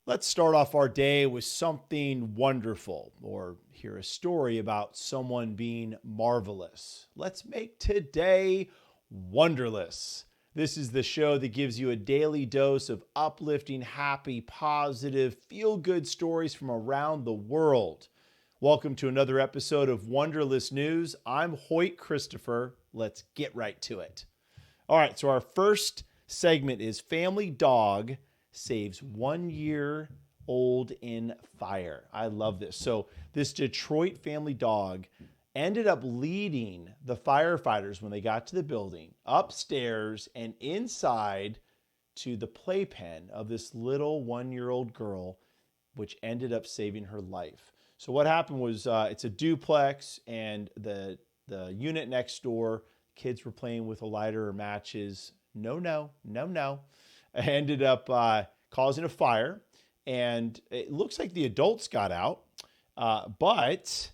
Let's start off our day with something wonderful or hear a story about someone being marvelous. Let's make today Wonderless. This is the show that gives you a daily dose of uplifting, happy, positive, feel-good stories from around the world. Welcome to another episode of Wonderless News. I'm Hoyt Christopher. Let's get right to it. All right, so our first segment is Family Dog saves 1 year old in fire. I love this. So this Detroit family dog ended up leading the firefighters when they got to the building upstairs and inside to the playpen of this little 1 year old girl, which ended up saving her life. So what happened was it's a duplex, and the unit next door, kids were playing with a lighter or matches. No. Ended up causing a fire, and it looks like the adults got out, but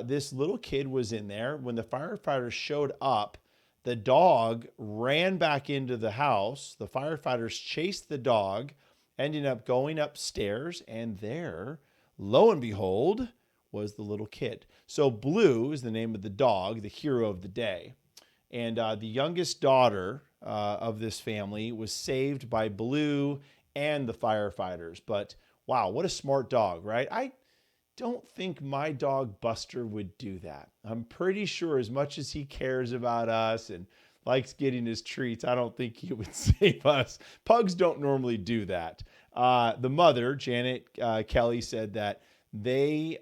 this little kid was in there. When the firefighters showed up, the dog ran back into the house. The firefighters chased the dog, ending up going upstairs, and there, lo and behold, was the little kid. So Blue is the name of the dog, the hero of the day. And the youngest daughter of this family was saved by Blue and the firefighters. But wow, what a smart dog, right? I don't think my dog Buster would do that. I'm pretty sure as much as he cares about us and likes getting his treats, I don't think he would save us. Pugs don't normally do that. The mother, Janet Kelly, said that they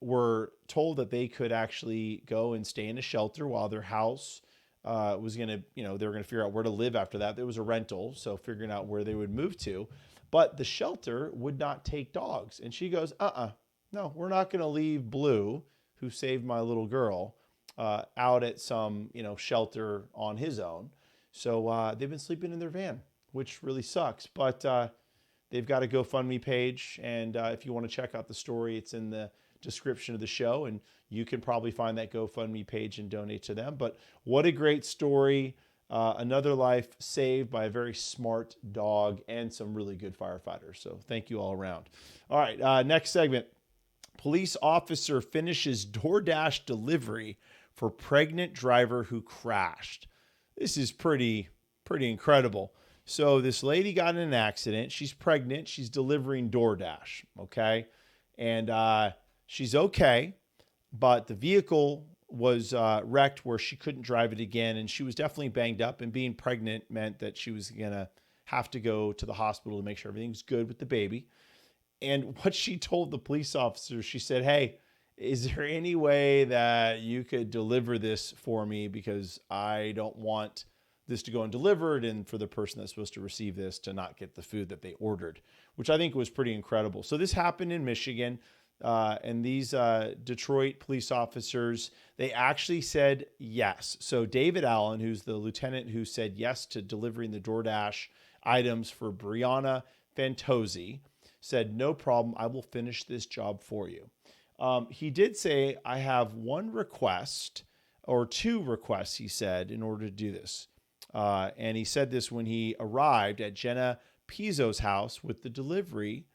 were told that they could actually go and stay in a shelter while their house was going to, they were going to figure out where to live after that. There was a rental, so figuring out where they would move to. But the shelter would not take dogs. And she goes, no, we're not going to leave Blue, who saved my little girl, out at some, shelter on his own. So they've been sleeping in their van, which really sucks. But they've got a GoFundMe page. And if you want to check out the story, it's in the description of the show, and you can probably find that GoFundMe page and donate to them. But what a great story. Another life saved by a very smart dog and some really good firefighters. So thank you all around. All right, next segment. Police officer finishes Doordash delivery for pregnant driver who crashed. This is pretty incredible. So this lady got in an accident. She's pregnant. She's delivering Doordash, okay? And she's okay, but the vehicle was wrecked where she couldn't drive it again, and she was definitely banged up, and being pregnant meant that she was going to have to go to the hospital to make sure everything's good with the baby. And what she told the police officer, she said, hey, is there any way that you could deliver this for me, because I don't want this to go undelivered and for the person that's supposed to receive this to not get the food that they ordered, which I think was pretty incredible. So this happened in Michigan. And these Detroit police officers, they actually said yes. So David Allen, who's the lieutenant who said yes to delivering the Doordash items for Brianna Fantozzi, said, no problem, I will finish this job for you. He did say, I have one request, or two requests, he said, in order to do this. And he said this when he arrived at Jenna Pizzo's house with the delivery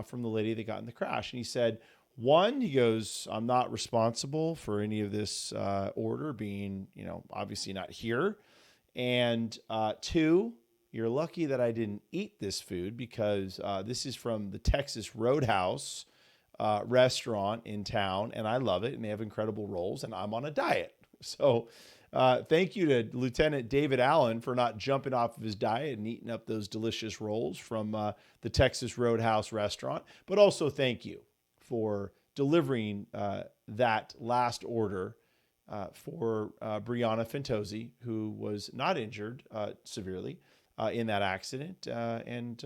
from the lady that got in the crash. And he said, one, he goes, I'm not responsible for any of this order being, obviously not here. And two, you're lucky that I didn't eat this food, because this is from the Texas Roadhouse restaurant in town, and I love it, and they have incredible rolls, and I'm on a diet. So thank you to Lieutenant David Allen for not jumping off of his diet and eating up those delicious rolls from the Texas Roadhouse restaurant. But also thank you for delivering that last order for Brianna Fantozzi, who was not injured severely in that accident and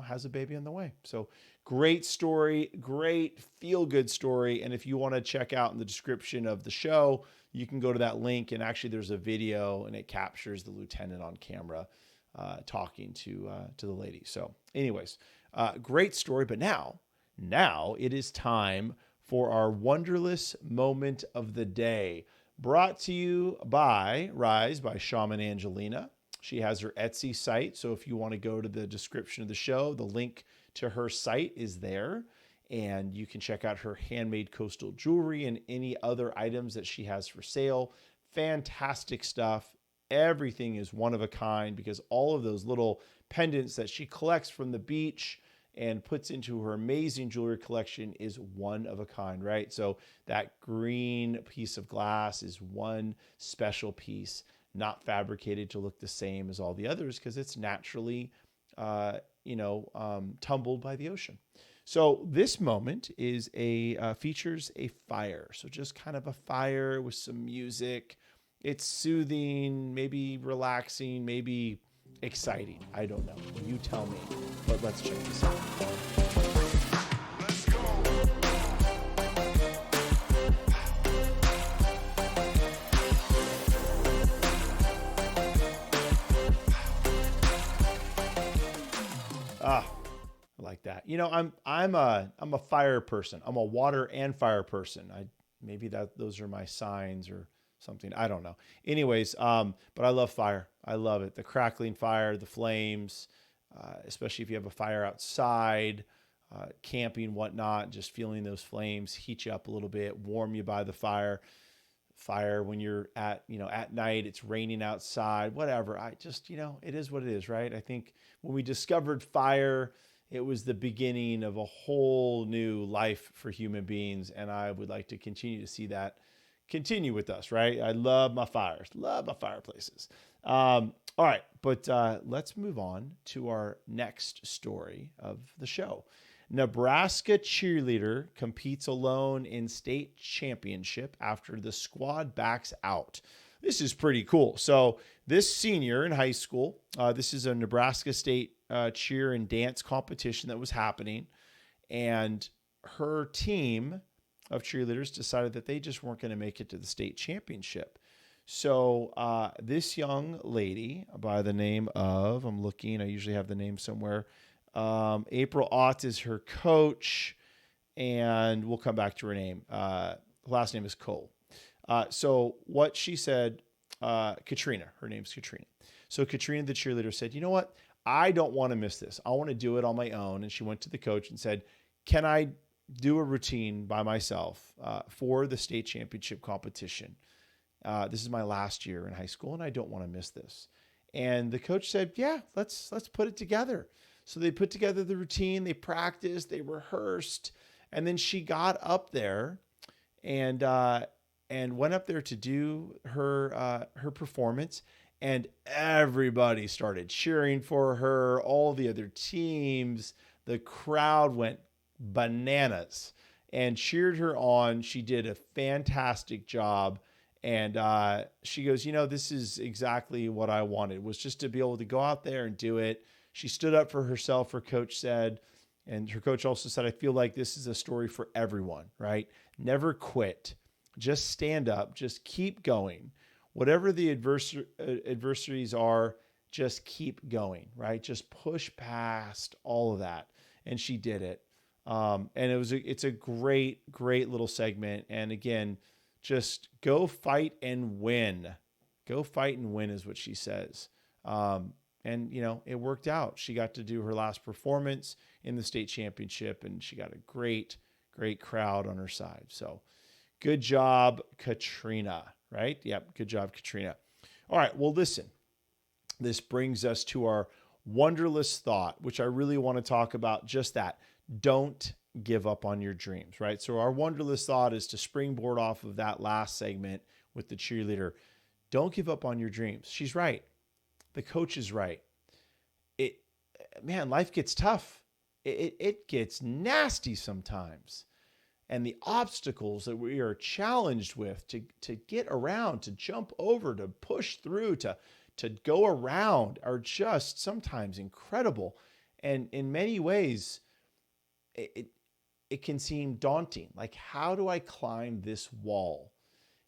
has a baby on the way. So great story, great feel-good story. And if you want to check out in the description of the show, you can go to that link, and actually there's a video, and it captures the lieutenant on camera talking to the lady. So anyways, great story. But now it is time for our Wonderless moment of the day, brought to you by Rise by Shaman Angelina. She has her Etsy site. So if you want to go to the description of the show, the link to her site is there. And you can check out her handmade coastal jewelry and any other items that she has for sale. Fantastic stuff. Everything is one of a kind because all of those little pendants that she collects from the beach and puts into her amazing jewelry collection is one of a kind, right? So that green piece of glass is one special piece, not fabricated to look the same as all the others because it's naturally, tumbled by the ocean. So this moment is features a fire. So just kind of a fire with some music. It's soothing, maybe relaxing, maybe exciting. I don't know. You tell me. But let's check this out. Let's go. I like that. I'm a fire person. I'm a water and fire person. Maybe those are my signs or something. I don't know. Anyways, but I love fire. I love it. The crackling fire, the flames, especially if you have a fire outside, camping, whatnot, just feeling those flames heat you up a little bit, warm you by the fire when you're at night, it's raining outside, whatever. It is what it is, right? I think when we discovered fire, it was the beginning of a whole new life for human beings. And I would like to continue to see that continue with us, right? I love my fires, love my fireplaces. All right, but let's move on to our next story of the show. Nebraska cheerleader competes alone in state championship after the squad backs out. This is pretty cool. So this senior in high school, this is a Nebraska state cheer and dance competition that was happening. And her team of cheerleaders decided that they just weren't going to make it to the state championship. So this young lady by the name of, I usually have the name somewhere, April Ott is her coach, and we'll come back to her name. Last name is Cole. So what she said, Katrina, her name's Katrina. So Katrina, the cheerleader, said, you know what? I don't want to miss this. I want to do it on my own. And she went to the coach and said, can I do a routine by myself for the state championship competition? This is my last year in high school, and I don't want to miss this. And the coach said, yeah, let's put it together. So they put together the routine, they practiced, they rehearsed, and then she got up there and went up there to do her performance, and everybody started cheering for her, all the other teams. The crowd went bananas and cheered her on. She did a fantastic job. And she goes, this is exactly what I wanted, was just to be able to go out there and do it. She stood up for herself, her coach said, and her coach also said, I feel like this is a story for everyone, right? Never quit. Just stand up. Just keep going. Whatever the adversaries are, just keep going, right? Just push past all of that. And she did it. And it's a great little segment. And again, just go fight and win. Go fight and win is what she says. And it worked out. She got to do her last performance in the state championship, and she got a great crowd on her side. So good job, Katrina, right? Yep. Good job, Katrina. All right. Well, listen, this brings us to our Wonderlous thought, which I really want to talk about just that. Don't give up on your dreams, right? So our Wonderless thought is to springboard off of that last segment with the cheerleader. Don't give up on your dreams. She's right. The coach is right. Life gets tough. It gets nasty sometimes. And the obstacles that we are challenged with to get around, to jump over, to push through, to go around are just sometimes incredible. And in many ways, it can seem daunting. Like, how do I climb this wall?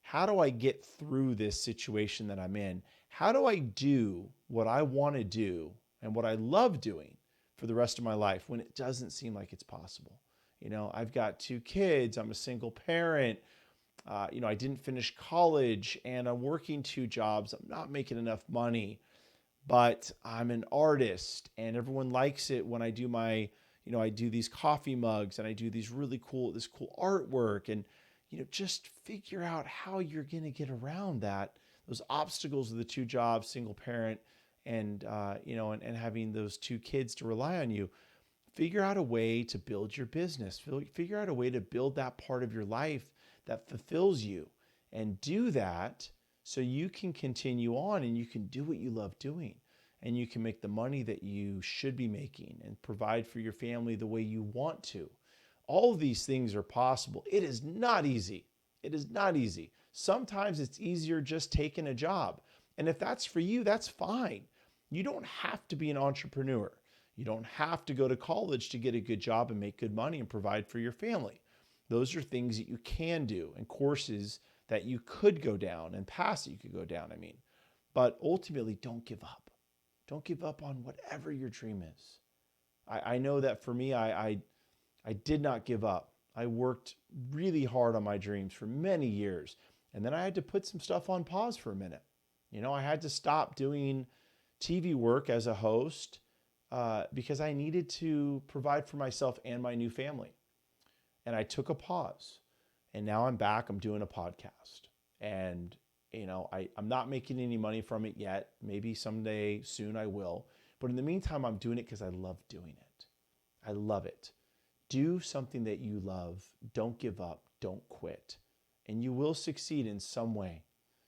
How do I get through this situation that I'm in? How do I do what I want to do and what I love doing for the rest of my life when it doesn't seem like it's possible? I've got 2 kids. I'm a single parent. I didn't finish college and I'm working 2 jobs. I'm not making enough money, but I'm an artist and everyone likes it when I do my I do these coffee mugs and I do this cool artwork, and, just figure out how you're going to get around those obstacles of the two jobs, single parent, and, and having those two kids to rely on you. Figure out a way to build your business. Figure out a way to build that part of your life that fulfills you, and do that so you can continue on and you can do what you love doing, and you can make the money that you should be making and provide for your family the way you want to. All of these things are possible. It is not easy. It is not easy. Sometimes it's easier just taking a job. And if that's for you, that's fine. You don't have to be an entrepreneur. You don't have to go to college to get a good job and make good money and provide for your family. Those are things that you can do, and courses that you could go down, and paths that you could go down, But ultimately, don't give up. Don't give up on whatever your dream is. I know that for me, I did not give up. I worked really hard on my dreams for many years. And then I had to put some stuff on pause for a minute. I had to stop doing TV work as a host because I needed to provide for myself and my new family. And I took a pause. And now I'm back. I'm doing a podcast. And, I'm not making any money from it yet. Maybe someday soon I will. But in the meantime, I'm doing it because I love doing it. I love it. Do something that you love. Don't give up. Don't quit. And you will succeed in some way.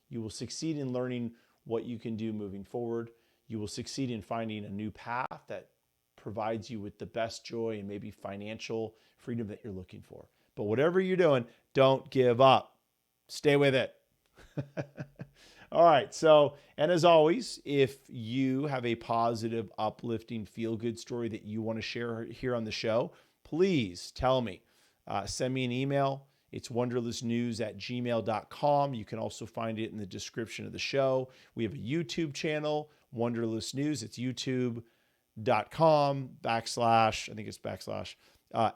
You will succeed in learning what you can do moving forward. You will succeed in finding a new path that provides you with the best joy and maybe financial freedom that you're looking for. But whatever you're doing, don't give up. Stay with it. All right. So, and as always, if you have a positive, uplifting, feel-good story that you want to share here on the show, please tell me. Send me an email. It's wonderlessnews@gmail.com. You can also find it in the description of the show. We have a YouTube channel, Wonderless News. It's youtube.com/,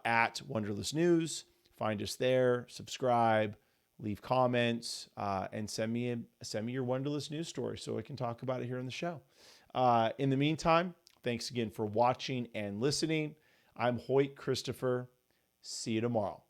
at Wonderless News. Find us there, subscribe, leave comments, and send me your Wonderless News story so I can talk about it here on the show. In the meantime, thanks again for watching and listening. I'm Hoyt Christopher. See you tomorrow.